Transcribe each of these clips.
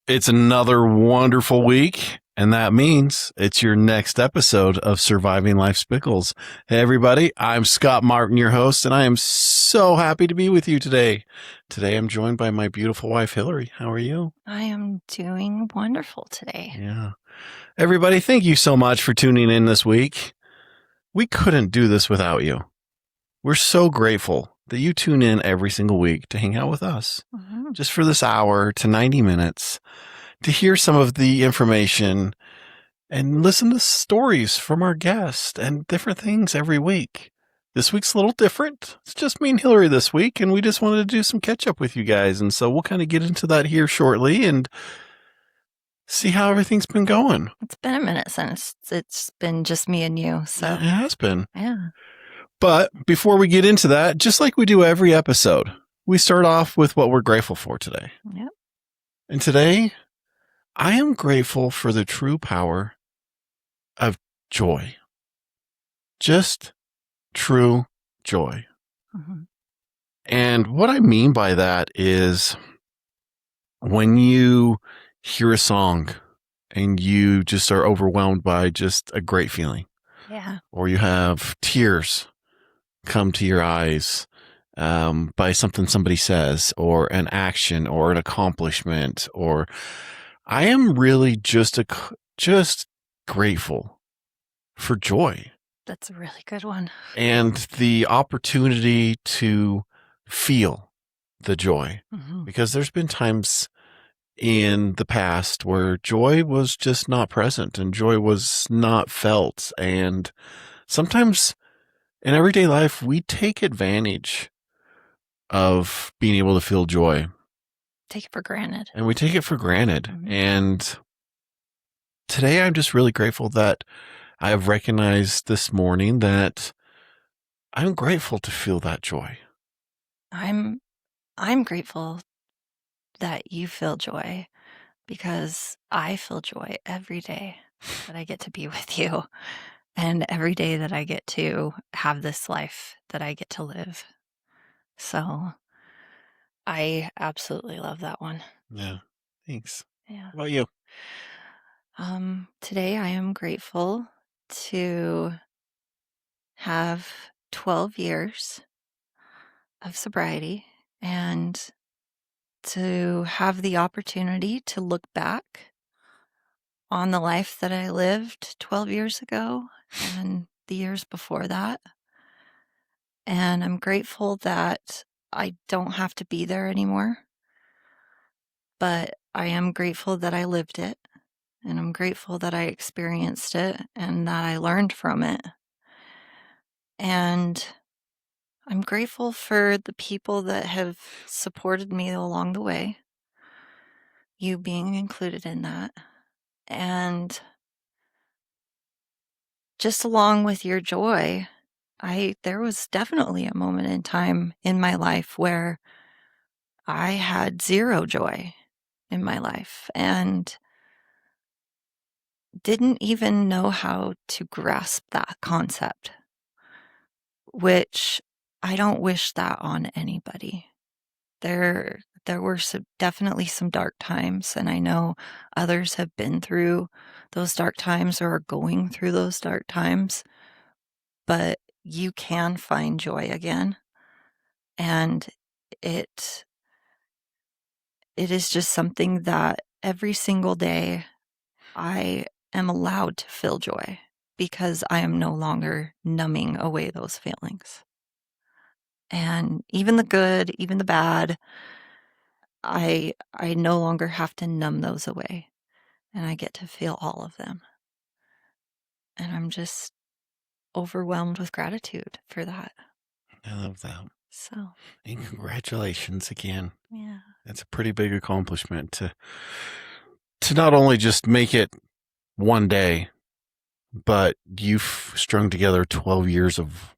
It's another wonderful week, and that means it's your next episode of Surviving Life's Pickles. Hey, everybody, I'm Scott Martin, your host, and I am so happy to be with you today. Today, I'm joined by my beautiful wife, Hillary. How are you? I am doing wonderful today. Yeah. Everybody, thank you so much for tuning in this week. We couldn't do this without you. We're so grateful that you tune in every single week to hang out with us, just for this hour to 90 minutes, to hear some of the information and listen to stories from our guests and different things every week. This week's a little different. It's just me and Hillary this week, and we just wanted to do some catch up with you guys. And so we'll kind of get into that here shortly and see how everything's been going. It's been a minute since it's been just me and you. So It has been. Yeah. But before we get into that, just like we do every episode, we start off with what we're grateful for today. Yep. And today, I am grateful for the true power of joy. Just true joy. Mm-hmm. And what I mean by that is when you hear a song and you just are overwhelmed by just a great feeling. Yeah. Or you have tears come to your eyes by something somebody says, or an action, or an accomplishment, or I am really just grateful for joy. That's a really good one. And the opportunity to feel the joy. Mm-hmm. Because there's been times in the past where joy was just not present and joy was not felt. And sometimes in everyday life, we take advantage of being able to feel joy. Take it for granted. And we take it for granted. Mm-hmm. And today I'm just really grateful that I have recognized this morning that I'm grateful to feel that joy. I'm grateful that you feel joy because I feel joy every day that I get to be with you and every day that I get to have this life that I get to live. So I absolutely love that one. Yeah. Thanks. Yeah. How about you? Today I am grateful to have 12 years of sobriety and to have the opportunity to look back on the life that I lived 12 years ago and the years before that. And I'm grateful that I don't have to be there anymore, but I am grateful that I lived it. And I'm grateful that I experienced it and that I learned from it. And I'm grateful for the people that have supported me along the way, you being included in that. And just along with your joy, there was definitely a moment in time in my life where I had zero joy in my life and didn't even know how to grasp that concept, which I don't wish that on anybody. There were definitely some dark times, and I know others have been through those dark times or are going through those dark times, but you can find joy again. And it is just something that every single day I am allowed to feel joy because I am no longer numbing away those feelings. And even the good, even the bad, I no longer have to numb those away, and I get to feel all of them. And I'm just overwhelmed with gratitude for that. I love that. So, and congratulations again. Yeah. It's a pretty big accomplishment to not only just make it one day, but you've strung together 12 years of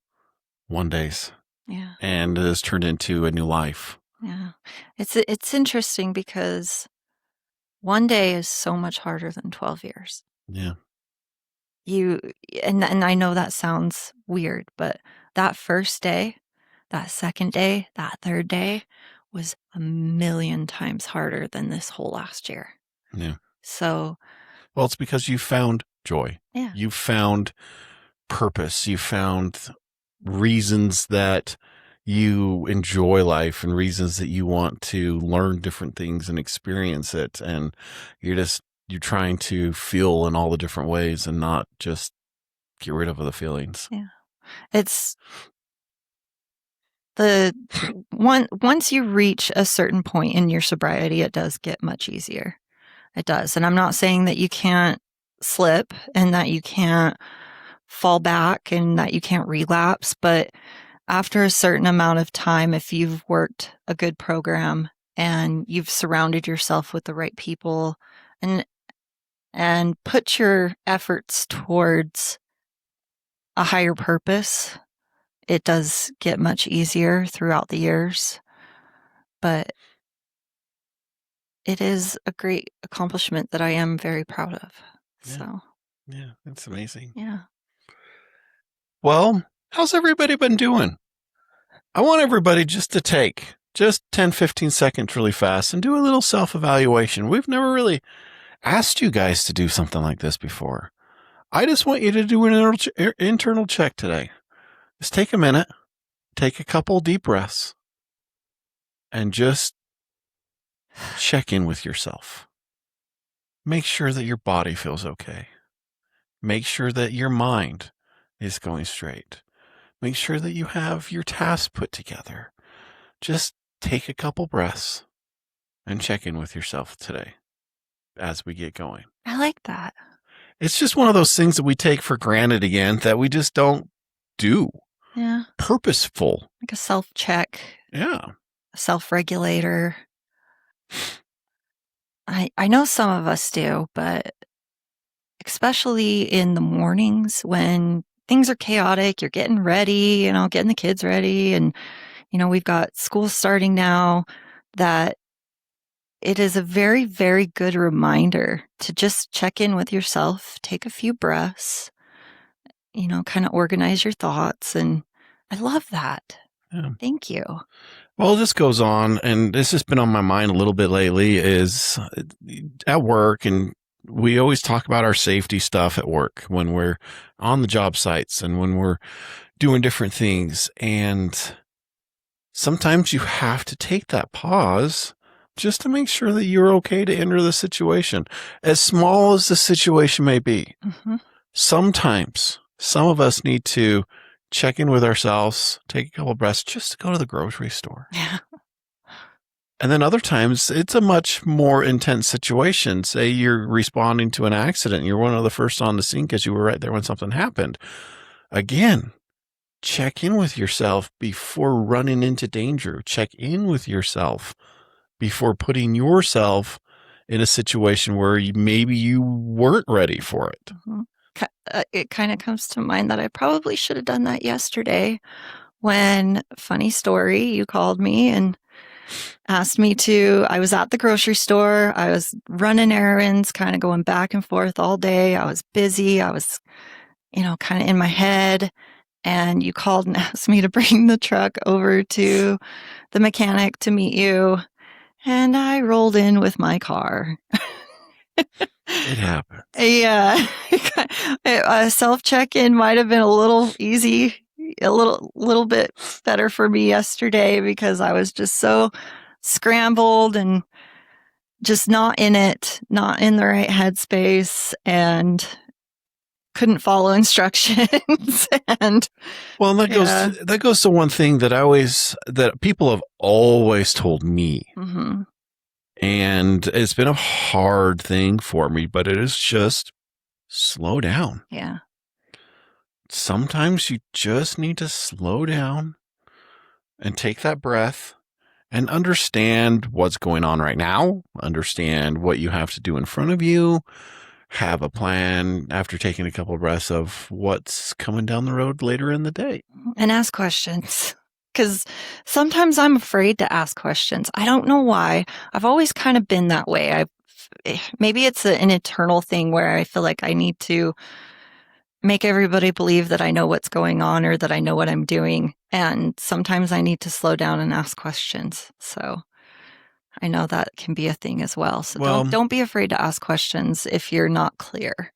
one days. Yeah. And it has turned into a new life. Yeah. It's interesting because one day is so much harder than 12 years. Yeah. And I know that sounds weird, but that first day, that second day, that third day was a million times harder than this whole last year. Yeah. So, Well, it's because you found joy. yeah. You found purpose. You found reasons that you enjoy life and reasons that you want to learn different things and experience it. And you're trying to feel in all the different ways and not just get rid of the feelings. Yeah. It's once you reach a certain point in your sobriety, it does get much easier. It does. And I'm not saying that you can't slip and that you can't fall back and that you can't relapse, but after a certain amount of time, if you've worked a good program and you've surrounded yourself with the right people and put your efforts towards a higher purpose, it does get much easier throughout the years. But it is a great accomplishment that I am very proud of. Yeah. So, yeah, that's amazing. yeah. Well, how's everybody been doing? I want everybody just to take just 10, 15 seconds really fast and do a little self-evaluation. We've never really asked you guys to do something like this before. I just want you to do an internal check today. Just take a minute, take a couple deep breaths, and just check in with yourself. Make sure that your body feels okay. Make sure that your mind is going straight. Make sure that you have your tasks put together. Just take a couple breaths and check in with yourself today as we get going. I like that. It's just one of those things that we take for granted again that we just don't do. Yeah. Purposeful. Like a self-check. Yeah. A self-regulator. I know some of us do, but especially in the mornings when things are chaotic, you're getting ready, getting the kids ready, and, we've got school starting now, that it is a very, very good reminder to just check in with yourself, take a few breaths, kind of organize your thoughts. And I love that. Yeah. Thank you. Well, this goes on, and this has been on my mind a little bit lately, is at work, and we always talk about our safety stuff at work when we're on the job sites and when we're doing different things. And sometimes you have to take that pause just to make sure that you're okay to enter the situation, as small as the situation may be. Mm-hmm. Sometimes some of us need to check in with ourselves, take a couple breaths just to go to the grocery store. Yeah. And then other times it's a much more intense situation. Say you're responding to an accident. You're one of the first on the scene because you were right there when something happened. Again, check in with yourself before running into danger. Check in with yourself before putting yourself in a situation where maybe you weren't ready for it. Mm-hmm. It kind of comes to mind that I probably should have done that yesterday when, funny story, you called me and asked me I was at the grocery store. I was running errands, kind of going back and forth all day. I was busy. I was, kind of in my head. And you called and asked me to bring the truck over to the mechanic to meet you. And I rolled in with my car. It happens. Yeah. A self-check-in might have been a little easy, a little bit better for me yesterday because I was just so scrambled and just not in it, not in the right headspace, and couldn't follow instructions. And that goes to one thing that people have always told me. Mm-hmm. And it's been a hard thing for me, but it is just slow down. Yeah. Sometimes you just need to slow down and take that breath and understand what's going on right now, understand what you have to do in front of you, have a plan after taking a couple of breaths of what's coming down the road later in the day. And ask questions. Because sometimes I'm afraid to ask questions. I don't know why. I've always kind of been that way. Maybe it's an internal thing where I feel like I need to make everybody believe that I know what's going on or that I know what I'm doing. And sometimes I need to slow down and ask questions. So I know that can be a thing as well. So Well- don't be afraid to ask questions if you're not clear.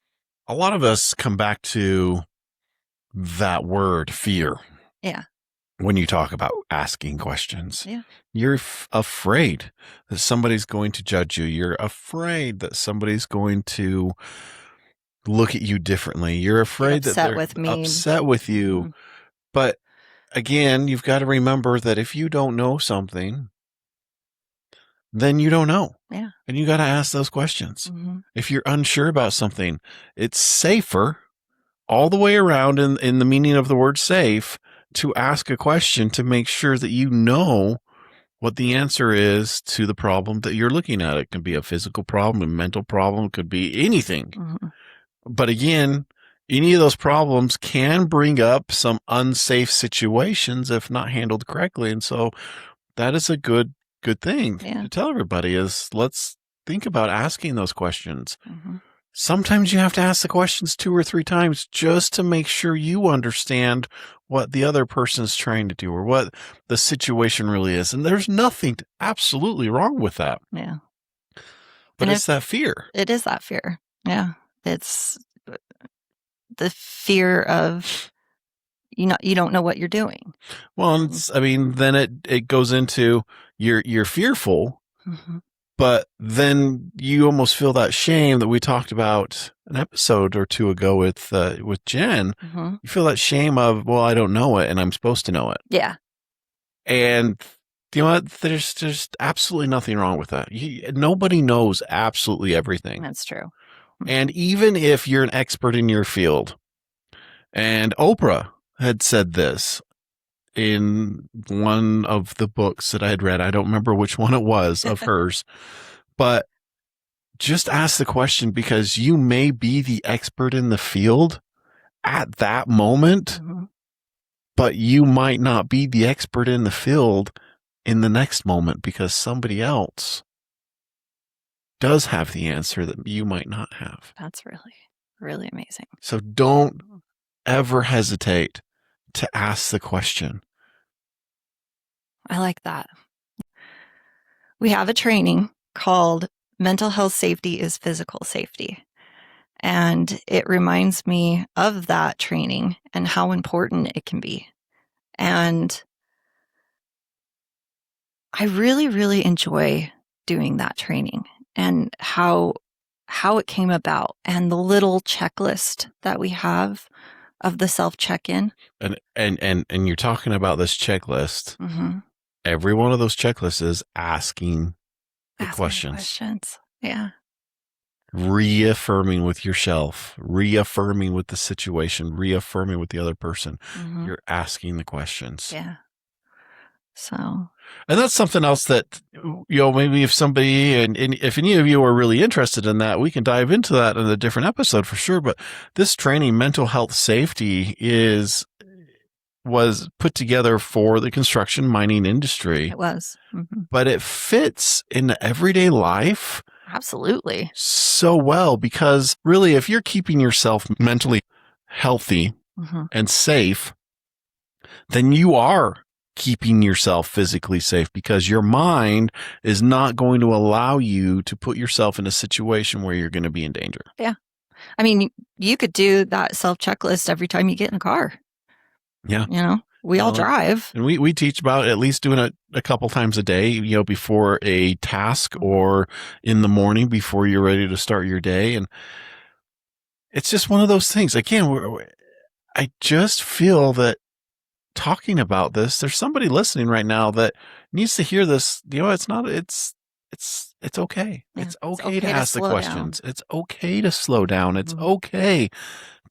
A lot of us come back to that word, fear. Yeah. When you talk about asking questions, Yeah. you're afraid that somebody's going to judge you. You're afraid that somebody's going to look at you differently. You're afraid that upset they're with me. upset with you. Mhm. But again, you've got to remember that if you don't know something, then you don't know. Yeah. And you got to ask those questions. Mhm. If you're unsure about something, it's safer all the way around in the meaning of the word safe to ask a question to make sure that you know what the answer is to the problem that you're looking at. It can be a physical problem, a mental problem, it could be anything. Mhm. But again, any of those problems can bring up some unsafe situations if not handled correctly. And so that is a good thing to tell everybody is let's think about asking those questions. Mhm. Sometimes you have to ask the questions 2 or 3 times just to make sure you understand what the other person's trying to do or what the situation really is. And there's nothing absolutely wrong with that. Yeah. But And it's that fear. It is that fear. Yeah. It's the fear of you don't know what you're doing. Well, I mean, then it goes into you're fearful, Mhm. but then you almost feel that shame that we talked about an episode or 2 ago with Jen. Mhm. You feel that shame of, well, I don't know it and I'm supposed to know it. Yeah. And you know what? There's just absolutely nothing wrong with that. Nobody knows absolutely everything. That's true. And even if you're an expert in your field, and Oprah had said this in one of the books that I had read, I don't remember which one it was of hers, but just ask the question because you may be the expert in the field at that moment, Mhm. but you might not be the expert in the field in the next moment because somebody else does have the answer that you might not have. That's really, really amazing. So don't ever hesitate to ask the question. I like that. We have a training called Mental Health Safety is Physical Safety. And it reminds me of that training and how important it can be. And I really, really enjoy doing that training and how it came about and the little checklist that we have of the self check-in. And you're talking about this checklist. Mm-hmm. Every one of those checklists is asking the questions. Questions. Yeah. Reaffirming with yourself, reaffirming with the situation, reaffirming with the other person. Mm-hmm. You're asking the questions. Yeah. So. And that's something else that, maybe if somebody, and if any of you are really interested in that, we can dive into that in a different episode for sure. But this training, mental health safety, was put together for the construction mining industry. It was. Mm-hmm. But it fits in everyday life. Absolutely. So well, because really, if you're keeping yourself mentally healthy mm-hmm. and safe, then you are keeping yourself physically safe because your mind is not going to allow you to put yourself in a situation where you're going to be in danger. Yeah. I mean, you could do that self checklist every time you get in a car. Yeah. We all drive. And we teach about at least doing it a couple times a day, before a task or in the morning before you're ready to start your day. And it's just one of those things. Again, I just feel that talking about this, there's somebody listening right now that needs to hear this. It's okay. Yeah, it's okay to ask the questions. Down. It's okay to slow down. It's okay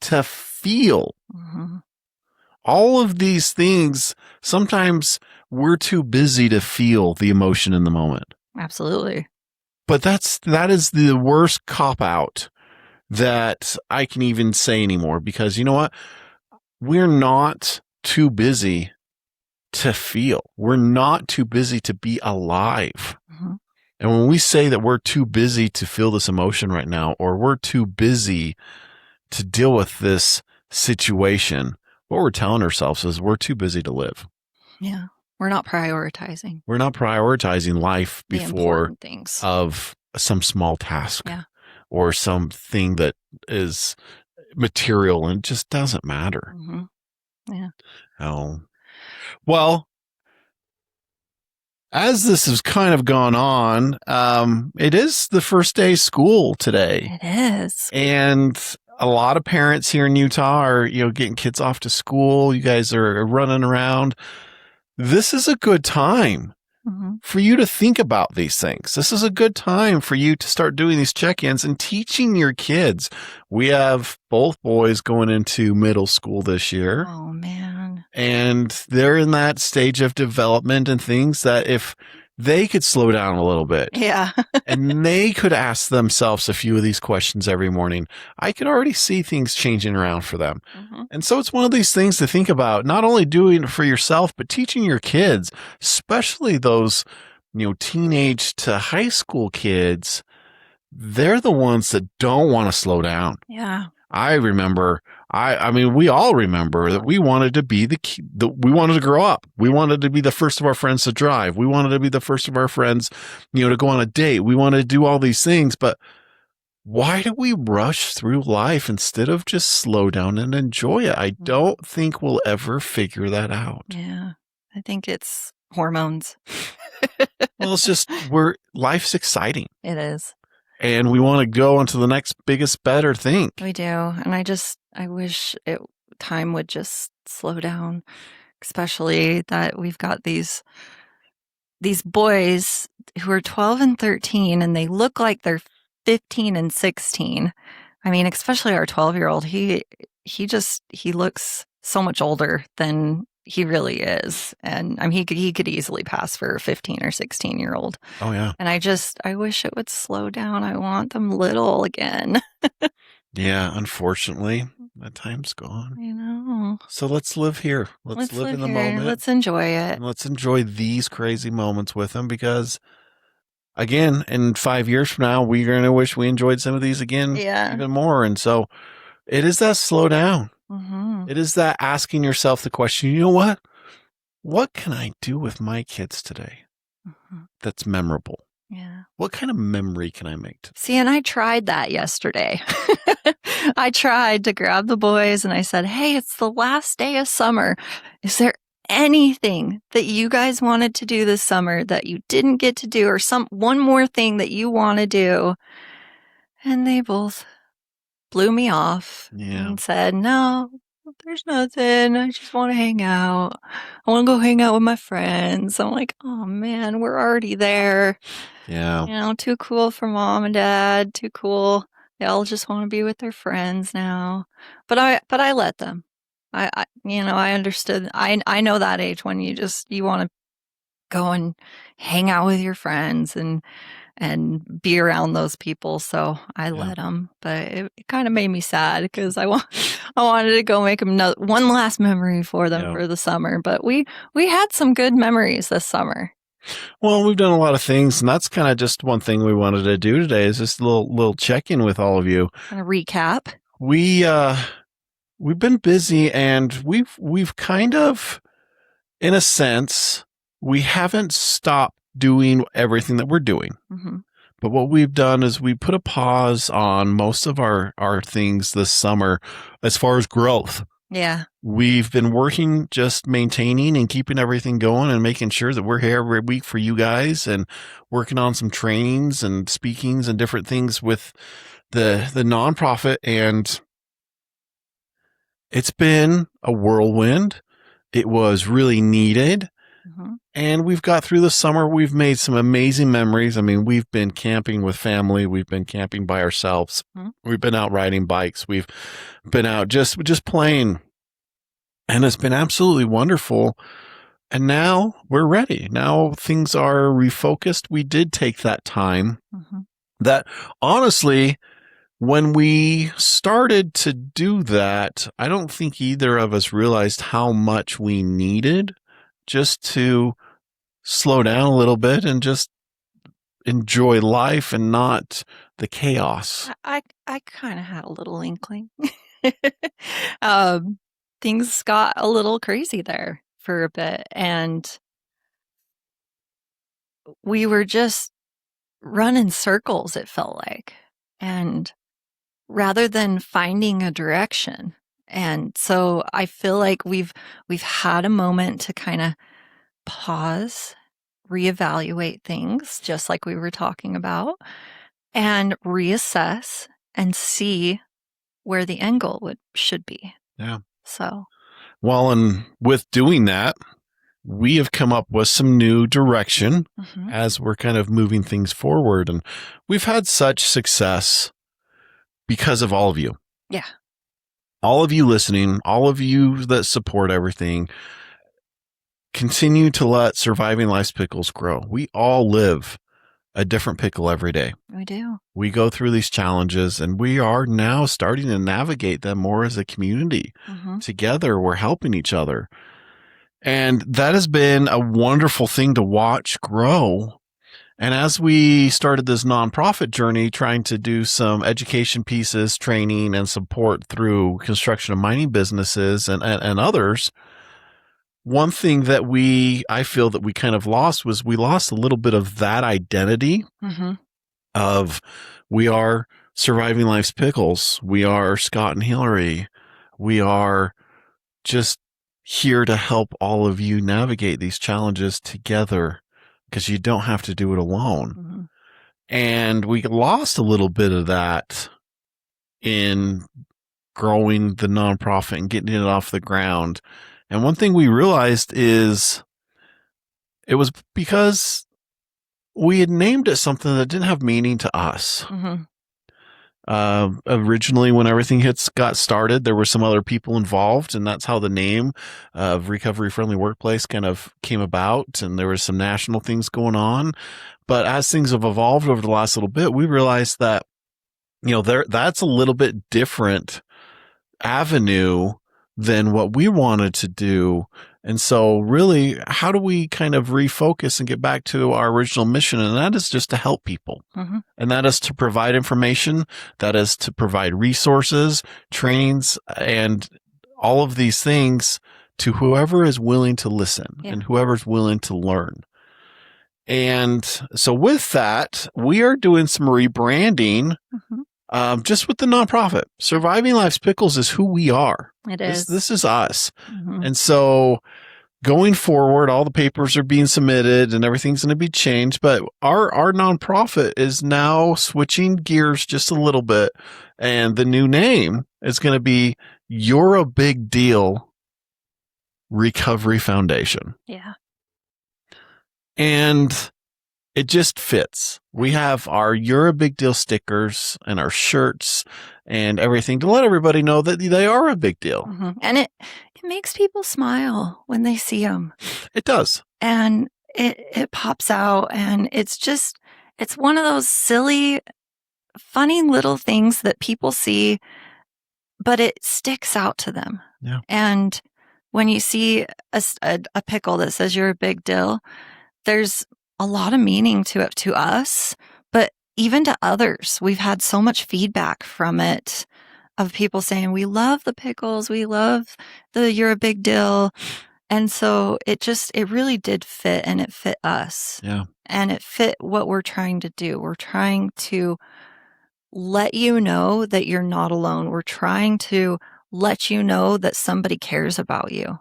to feel. Mm-hmm. All of these things, sometimes we're too busy to feel the emotion in the moment. Absolutely. But that is the worst cop-out that I can even say anymore because you know what? We're not too busy to feel. We're not too busy to be alive. Mm-hmm. And when we say that we're too busy to feel this emotion right now, or we're too busy to deal with this situation, what we're telling ourselves is we're too busy to live. Yeah. We're not prioritizing We're not prioritizing life the before important things. of some small task Yeah. or something that is material and just doesn't matter. Mm-hmm. Yeah. Oh, well, as this has kind of gone on, it is the first day of school today. It is. And a lot of parents here in Utah are, getting kids off to school. You guys are running around. This is a good time for you to think about these things. This is a good time for you to start doing these check-ins and teaching your kids. We have both boys going into middle school this year. Oh, man. And they're in that stage of development and things that if they could slow down a little bit. Yeah. And they could ask themselves a few of these questions every morning, I could already see things changing around for them. And so it's one of these things to think about, not only doing it for yourself, but teaching your kids, especially those, teenage to high school kids. They're the ones that don't want to slow down. Yeah. I remember, I mean, we all remember that we wanted to be we wanted to grow up. We wanted to be the first of our friends to drive. We wanted to be the first of our friends, to go on a date. We wanted to do all these things, but why do we rush through life instead of just slow down and enjoy it? I don't think we'll ever figure that out. Yeah. I think it's hormones. Well, it's just, life's exciting. It is. And we want to go on to the next biggest, better thing. We do. And I wish time would just slow down, especially that we've got these boys who are 12 and 13 and they look like they're 15 and 16. I mean, especially our 12-year-old, he looks so much older than he really is. And I mean, he could easily pass for a 15 or 16-year-old. Oh, yeah. And I wish it would slow down. I want them little again. Yeah, unfortunately, that time's gone. I know. So let's live here. Let's live in the moment. Let's enjoy it. And let's enjoy these crazy moments with them because, again, in 5 years from now, we're going to wish we enjoyed some of these again even more. And so it is that slow down. It is that asking yourself the question, you know what? What can I do with my kids today that's memorable? Yeah. What kind of memory can I make today? See, and I tried that yesterday. I tried to grab the boys and I said, hey, it's the last day of summer. Is there anything that you guys wanted to do this summer that you didn't get to do or one more thing that you want to do? And they both blew me off and said, no, there's nothing. I just want to hang out. I want to go hang out with my friends. I'm like, oh man, we're already there. Yeah. Too cool for mom and dad. Too cool. They all just want to be with their friends now. But I let them. I understood. I know that age when you want to go and hang out with your friends and be around those people. So I let them, but it kind of made me sad because I wanted to go make them one last memory for them for the summer. But we had some good memories this summer. Well, we've done a lot of things, and that's kind of just one thing we wanted to do today is just a little check-in with all of you. Kind of recap. We've been busy, and we've kind of, in a sense, we haven't stopped doing everything that we're doing. But what we've done is we put a pause on most of our things this summer as far as growth. Yeah. We've been working, just maintaining and keeping everything going and making sure that we're here every week for you guys and working on some trainings and speakings and different things with the nonprofit. And it's been a whirlwind. It was really needed. And we've got through the summer. We've made some amazing memories. I mean, we've been camping with family. We've been camping by ourselves. We've been out riding bikes. We've been out just playing. And it's been absolutely wonderful. And now we're ready. Now things are refocused. We did take that time that honestly, when we started to do that, I don't think either of us realized how much we needed just to slow down a little bit and just enjoy life and not the chaos. I kind of had a little inkling. Things got a little crazy there for a bit. And we were just running circles, it felt like. And rather than finding a direction. And so I feel like we've had a moment to kind of pause, reevaluate things, just like we were talking about, and reassess and see where the end goal should be. Yeah. So, well, and with doing that, we have come up with some new direction as we're kind of moving things forward. And we've had such success because of all of you. Yeah. All of you listening, all of you that support everything, continue to let Surviving Life's Pickles grow. We all live a different pickle every day. We do. We go through these challenges, and we are now starting to navigate them more as a community. Together, we're helping each other. And that has been a wonderful thing to watch grow. And as we started this nonprofit journey, trying to do some education pieces, training, and support through construction and mining businesses and others, one thing that I feel that we kind of lost was we lost a little bit of that identity of we are Surviving Life's Pickles. We are Scott and Hillary. We are just here to help all of you navigate these challenges together, because you don't have to do it alone. And we lost a little bit of that in growing the nonprofit and getting it off the ground. And one thing we realized is it was because we had named it something that didn't have meaning to us. Originally, when everything got started, there were some other people involved, and that's how the name of Recovery Friendly Workplace kind of came about. And there were some national things going on. But as things have evolved over the last little bit, we realized that, that's a little bit different avenue than what we wanted to do. And so really, how do we kind of refocus and get back to our original mission? And that is just to help people. And that is to provide information. That is to provide resources, trainings, and all of these things to whoever is willing to listen and whoever's willing to learn. And so with that, we are doing some rebranding. Just with the nonprofit. Surviving Life's Pickles is who we are. It is. This is us. And so going forward, all the papers are being submitted and everything's going to be changed. But our nonprofit is now switching gears just a little bit. And the new name is going to be You're a Big Deal Recovery Foundation. Yeah. And it just fits. We have our You're a Big Deal stickers and our shirts and everything to let everybody know that they are a big deal. And it makes people smile when they see them. It does. And it pops out, and it's one of those silly, funny little things that people see, but it sticks out to them. Yeah. And when you see a pickle that says you're a big deal, there's a lot of meaning to it, to us, but even to others. We've had so much feedback from it of people saying, we love the pickles. We love You're a Big Deal. And so it really did fit, and it fit us. Yeah. And it fit what we're trying to do. We're trying to let you know that you're not alone. We're trying to let you know that somebody cares about you.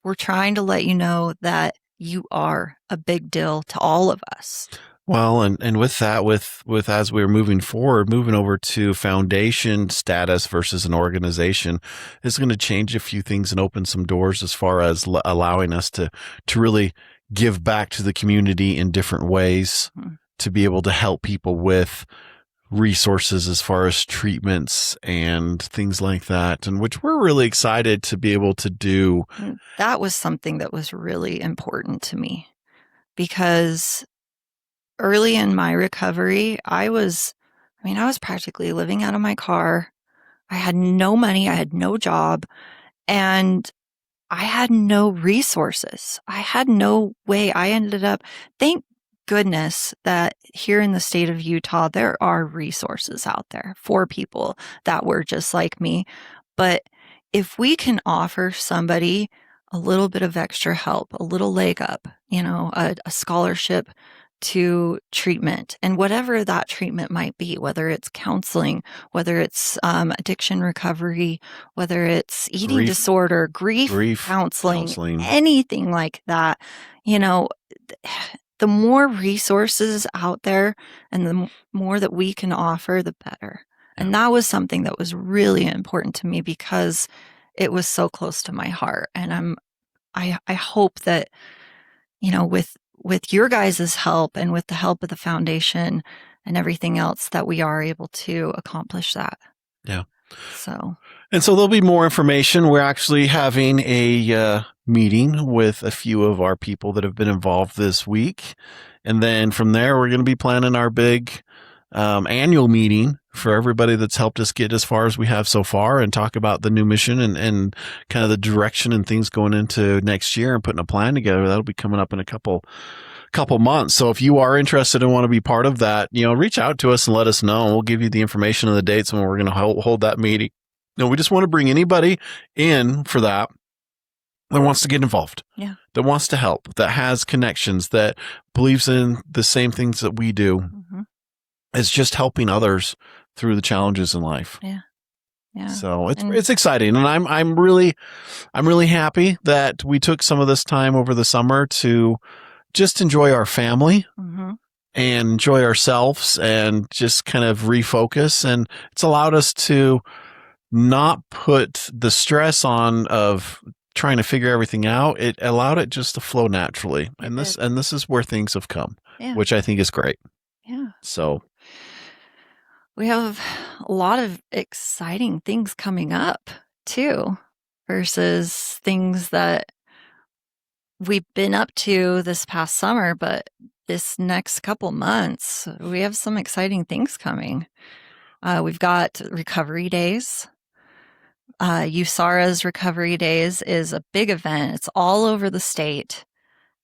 We're trying to let you know that you are a big deal to all of us. Well, and with that, with as we're moving forward, moving over to foundation status versus an organization is going to change a few things and open some doors as far as allowing us to really give back to the community in different ways, to be able to help people with resources as far as treatments and things like that, and which we're really excited to be able to do. That was something that was really important to me, because early in my recovery, I was practically living out of my car. I had no money. I had no job, and I had no resources. I had no way. I ended up, thank goodness that here in the state of Utah, there are resources out there for people that were just like me. But if we can offer somebody a little bit of extra help, a little leg up, a scholarship to treatment, and whatever that treatment might be, whether it's counseling, whether it's addiction recovery, whether it's eating disorder, grief counseling, anything like that, the more resources out there and the more that we can offer, the better. And that was something that was really important to me because it was so close to my heart. And I hope that, with your guys' help and with the help of the foundation and everything else, that we are able to accomplish that. Yeah. So there'll be more information. We're actually having a meeting with a few of our people that have been involved this week. And then from there, we're going to be planning our big annual meeting for everybody that's helped us get as far as we have so far, and talk about the new mission and kind of the direction and things going into next year and putting a plan together. That'll be coming up in a couple months. So if you are interested and want to be part of that, reach out to us and let us know. We'll give you the information and the dates when we're going to hold that meeting. No, we just want to bring anybody in for that wants to get involved, that wants to help, that has connections, that believes in the same things that we do. Mm-hmm. It's just helping others through the challenges in life. Yeah. Yeah. So it's exciting. And I'm really happy that we took some of this time over the summer to just enjoy our family and enjoy ourselves and just kind of refocus. And it's allowed us to not put the stress on of trying to figure everything out. It allowed it just to flow naturally. And this is where things have come, which I think is great. Yeah. So we have a lot of exciting things coming up too, versus things that we've been up to this past summer, but this next couple months, we have some exciting things coming. We've got recovery days. USARA's recovery days is a big event. It's all over the state.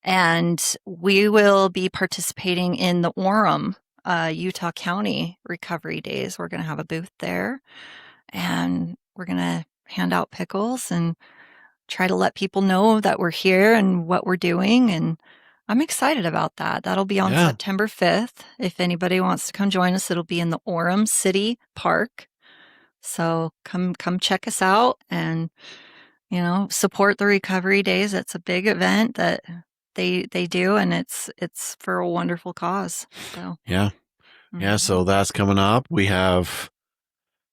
And we will be participating in the Orem, Utah County Recovery Days. We're going to have a booth there, and we're going to hand out pickles and try to let people know that we're here and what we're doing. And I'm excited about that. That'll be on September 5th. If anybody wants to come join us, it'll be in the Orem City Park. So come check us out and, support the recovery days. It's a big event that they do, and it's for a wonderful cause. So so that's coming up. We have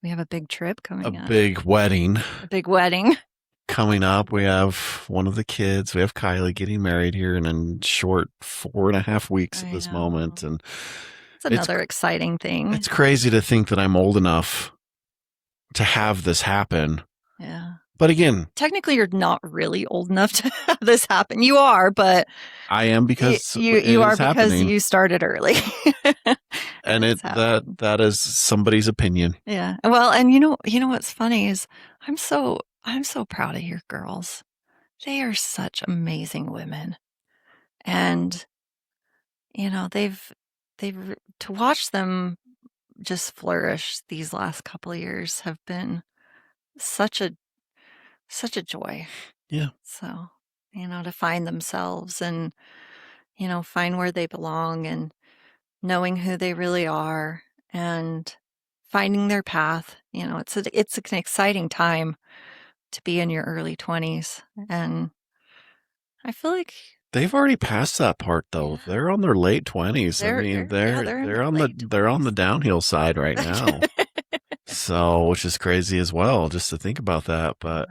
a big trip coming up. A big wedding coming up. We have one of the kids. We have Kylie getting married here in a short 4.5 weeks at this moment, and it's another exciting thing. It's crazy to think that I'm old enough to have this happen. Yeah. But again, technically you're not really old enough to have this happen. You are, but I am because you are because happening. You started early. And that is somebody's opinion. Yeah. Well, and you know what's funny is I'm so proud of your girls. They are such amazing women. And they've to watch them just flourish these last couple of years have been such a joy. Yeah. So, to find themselves and, find where they belong and knowing who they really are and finding their path. It's an exciting time to be in your early 20s. And I feel like they've already passed that part though. Yeah. They're on their late 20s. They're on the downhill side right now. So, which is crazy as well, just to think about that. But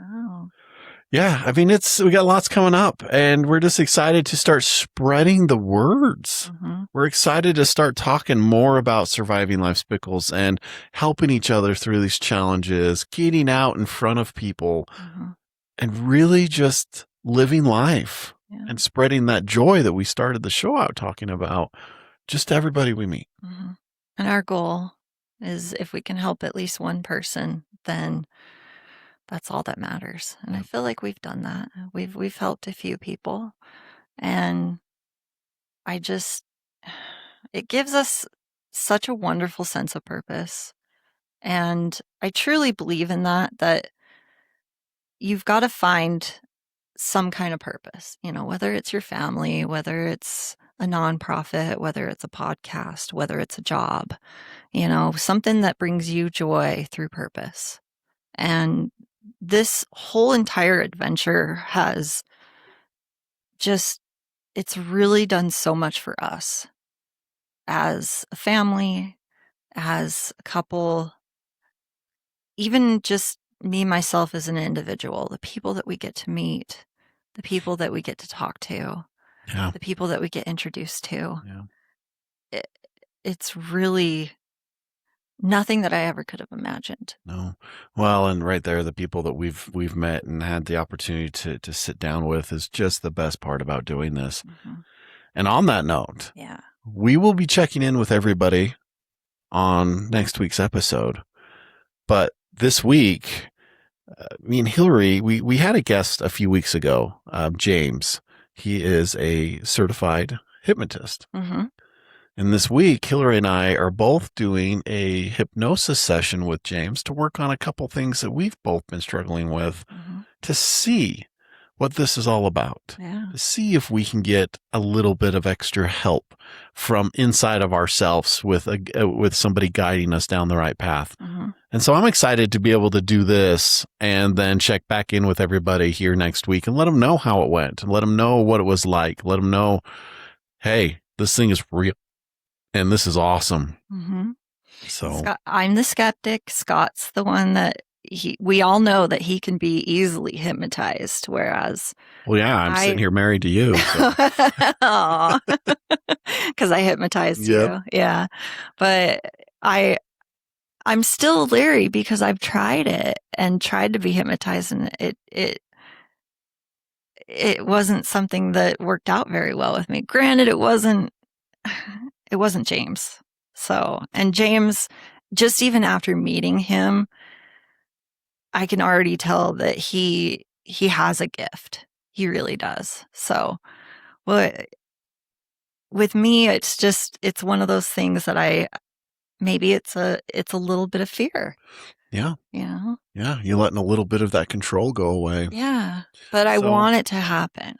yeah, I mean, we got lots coming up, and we're just excited to start spreading the words. Mm-hmm. We're excited to start talking more about surviving life's pickles and helping each other through these challenges, getting out in front of people, and really just living life and spreading that joy that we started the show out talking about, just to everybody we meet. Mm-hmm. And our goal is, if we can help at least one person, then that's all that matters. And I feel like we've done that. We've helped a few people, and it gives us such a wonderful sense of purpose. And I truly believe in that you've got to find some kind of purpose, whether it's your family, whether it's a nonprofit, whether it's a podcast, whether it's a job, something that brings you joy through purpose. And this whole entire adventure has it's really done so much for us as a family, as a couple, even just me, myself as an individual, the people that we get to meet, the people that we get to talk to, the people that we get introduced to. It's really nothing that I ever could have imagined. No. Well, and right there, the people that we've met and had the opportunity to sit down with is just the best part about doing this. Mm-hmm. And on that note, we will be checking in with everybody on next week's episode. But this week, me and Hillary, we had a guest a few weeks ago, James. He is a certified hypnotist. Mm-hmm. And this week, Hillary and I are both doing a hypnosis session with James to work on a couple things that we've both been struggling with to see what this is all about. Yeah. To see if we can get a little bit of extra help from inside of ourselves with somebody guiding us down the right path. Mm-hmm. And so I'm excited to be able to do this and then check back in with everybody here next week and let them know how it went and let them know what it was like. Let them know, hey, this thing is real. And this is awesome. Mm-hmm. So I'm the skeptic. Scott's the one that we all know that he can be easily hypnotized. Whereas, well, yeah, I'm sitting here married to you. Because I hypnotized you. Yeah. But I'm still leery because I've tried it and tried to be hypnotized, and it wasn't something that worked out very well with me. Granted, it wasn't James. So, and James, just even after meeting him, I can already tell that he has a gift. He really does. So, with me, it's one of those things that maybe it's a little bit of fear. Yeah. Yeah. You're letting a little bit of that control go away. Yeah. But I want it to happen.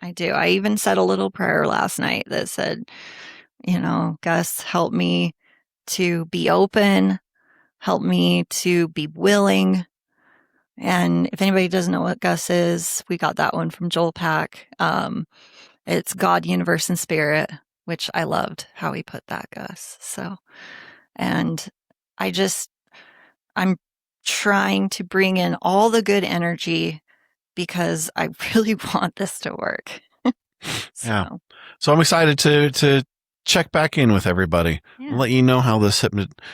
I do. I even said a little prayer last night that said, Gus, help me to be open, help me to be willing. And if anybody doesn't know what Gus is, we got that one from Joel Pack. It's God, Universe, and Spirit, which I loved how he put that, Gus. So, and I'm trying to bring in all the good energy because I really want this to work. Yeah. So I'm excited to check back in with everybody and let you know how this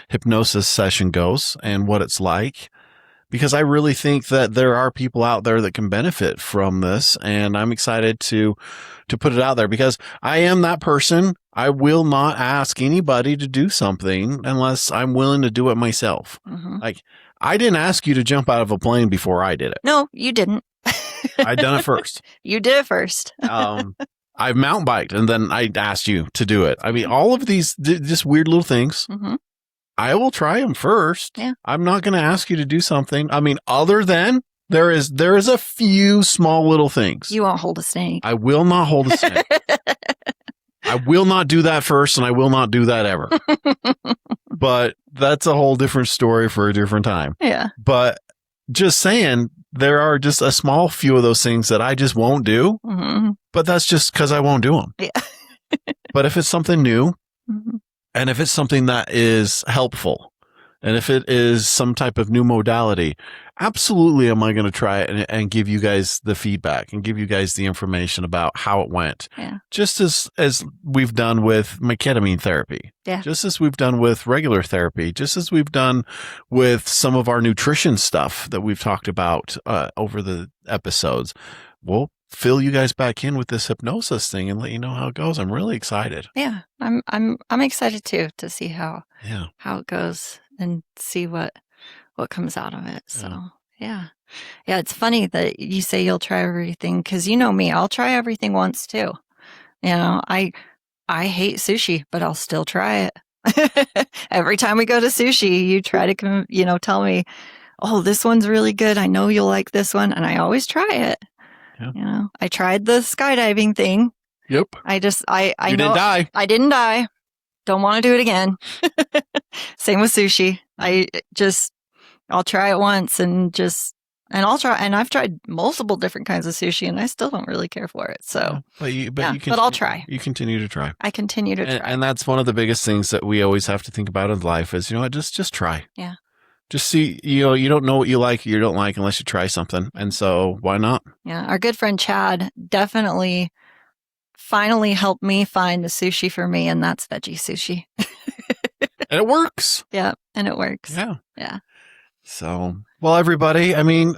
hypnosis session goes and what it's like, because I really think that there are people out there that can benefit from this, and I'm excited to put it out there because I am that person. I will not ask anybody to do something unless I'm willing to do it myself. Mm-hmm. Like, I didn't ask you to jump out of a plane before I did it. No, you didn't. I done it first. You did it first. I've mountain biked and then I asked you to do it. I mean, all of these just weird little things. Mm-hmm. I will try them first. Yeah. I'm not going to ask you to do something. I mean, other than there is a few small little things. You won't hold a snake. I will not hold a snake. I will not do that first, and I will not do that ever. But that's a whole different story for a different time. Yeah. But just saying, there are just a small few of those things that I just won't do. Mm-hmm. But that's just because I won't do them. Yeah. But if it's something new, mm-hmm. and if it's something that is helpful, and if it is some type of new modality, absolutely am I going to try it and give you guys the feedback and give you guys the information about how it went. Yeah. Just as we've done with my ketamine therapy. Yeah. Just as we've done with regular therapy. Just as we've done with some of our nutrition stuff that we've talked about over the episodes. We'll fill you guys back in with this hypnosis thing and let you know how it goes. I'm really excited. Yeah. I'm excited too to see how it goes and see what comes out of it. So, yeah. It's funny that you say you'll try everything because you know me, I'll try everything once too. I hate sushi, but I'll still try it. Every time we go to sushi, you try to, tell me, oh, this one's really good. I know you'll like this one. And I always try it. Yeah. I tried the skydiving thing Yep. I You know didn't die. I didn't die. Don't want to do it again. Same with sushi. I'll try it once and I've tried multiple different kinds of sushi and I still don't really care for it. So, but I'll try. You continue to try. I continue to try. And that's one of the biggest things that we always have to think about in life is, just try. Yeah. Just see, you don't know what you like or you don't like unless you try something. And so why not? Yeah. Our good friend Chad definitely finally helped me find the sushi for me, and that's veggie sushi. And it works. Yeah. And it works. Yeah. Yeah. So, well, everybody,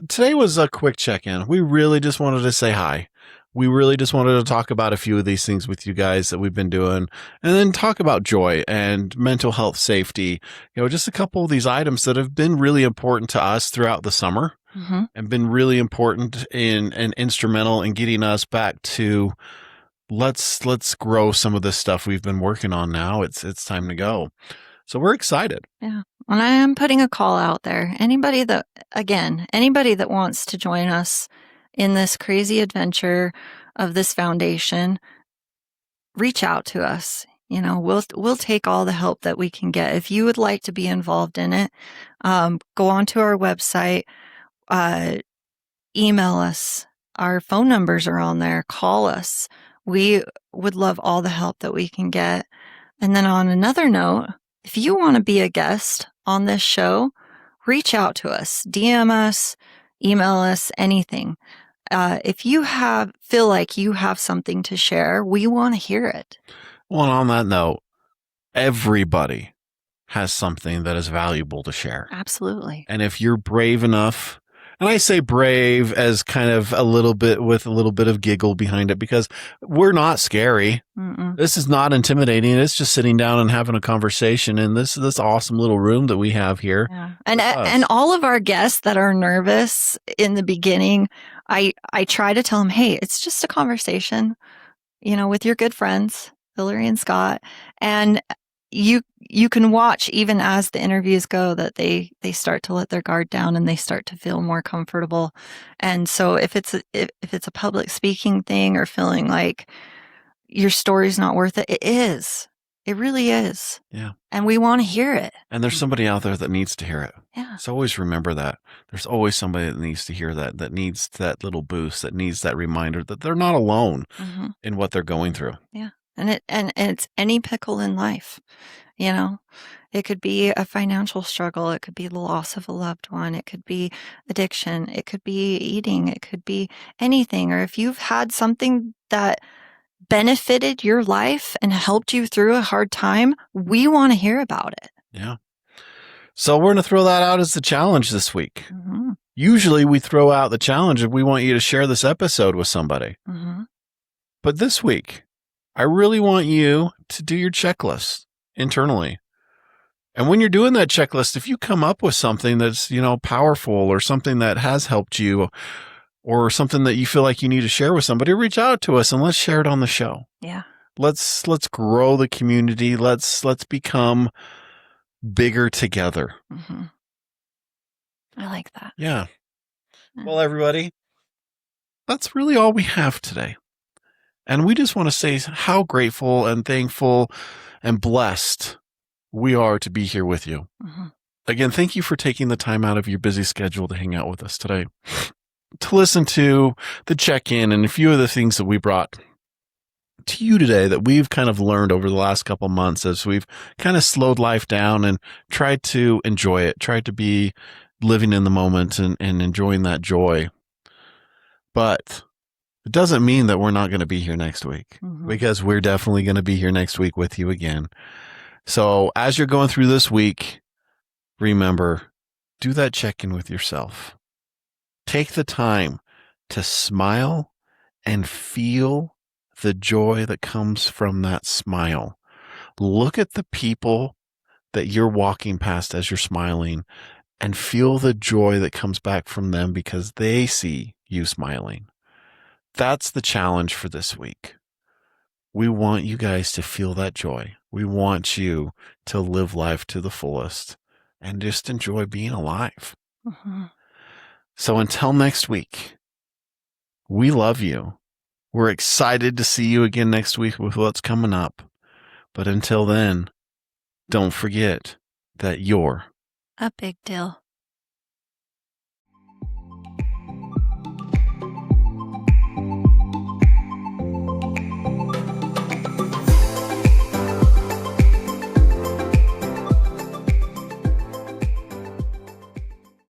today was a quick check-in. We really just wanted to say hi. We really just wanted to talk about a few of these things with you guys that we've been doing and then talk about joy and mental health safety. Just a couple of these items that have been really important to us throughout the summer and been really important and instrumental in getting us back to let's grow some of this stuff we've been working on now. It's time to go. So we're excited. Yeah. And I am putting a call out there. Anybody that wants to join us in this crazy adventure of this foundation, reach out to us. We'll take all the help that we can get. If you would like to be involved in it, go onto our website, email us. Our phone numbers are on there. Call us. We would love all the help that we can get. And then on another note, if you want to be a guest on this show, reach out to us, DM us, email us, anything. If you feel like you have something to share, we want to hear it. Well, and on that note, everybody has something that is valuable to share. Absolutely. And if you're brave enough, and I say brave as kind of a little bit of giggle behind it, because we're not scary. Mm-mm. This is not intimidating. It's just sitting down and having a conversation in this awesome little room that we have here. Yeah. And all of our guests that are nervous in the beginning, I try to tell them, hey, it's just a conversation, with your good friends, Hillary and Scott. And you can watch even as the interviews go that they start to let their guard down and they start to feel more comfortable. And so if it's a public speaking thing or feeling like your story's not worth it, it is. It really is. Yeah. And we want to hear it. And there's somebody out there that needs to hear it. Yeah. So always remember that. There's always somebody that needs to hear that needs that little boost, that needs that reminder that they're not alone in what they're going through. Yeah. And it's any pickle in life. It could be a financial struggle. It could be the loss of a loved one. It could be addiction. It could be eating. It could be anything. Or if you've had something that benefited your life and helped you through a hard time, we want to hear about it. Yeah. So we're going to throw that out as the challenge this week. Mm-hmm. Usually we throw out the challenge if we want you to share this episode with somebody. Mm-hmm. But this week, I really want you to do your checklist internally. And when you're doing that checklist, if you come up with something that's, powerful or something that has helped you or something that you feel like you need to share with somebody, reach out to us and let's share it on the show. Yeah. Let's grow the community. Let's become bigger together. Mm-hmm. I like that. Yeah. Well, everybody, that's really all we have today. And we just want to say how grateful and thankful and blessed we are to be here with you. Mm-hmm. Again, thank you for taking the time out of your busy schedule to hang out with us today, to listen to the check-in and a few of the things that we brought to you today that we've kind of learned over the last couple months as we've kind of slowed life down and tried to enjoy it, tried to be living in the moment and enjoying that joy. But it doesn't mean that we're not going to be here next week, because we're definitely going to be here next week with you again. So as you're going through this week, remember, do that check-in with yourself. Take the time to smile and feel the joy that comes from that smile. Look at the people that you're walking past as you're smiling and feel the joy that comes back from them because they see you smiling. That's the challenge for this week. We want you guys to feel that joy. We want you to live life to the fullest and just enjoy being alive. So until next week, we love you. We're excited to see you again next week with what's coming up. But until then, don't forget that you're A big deal.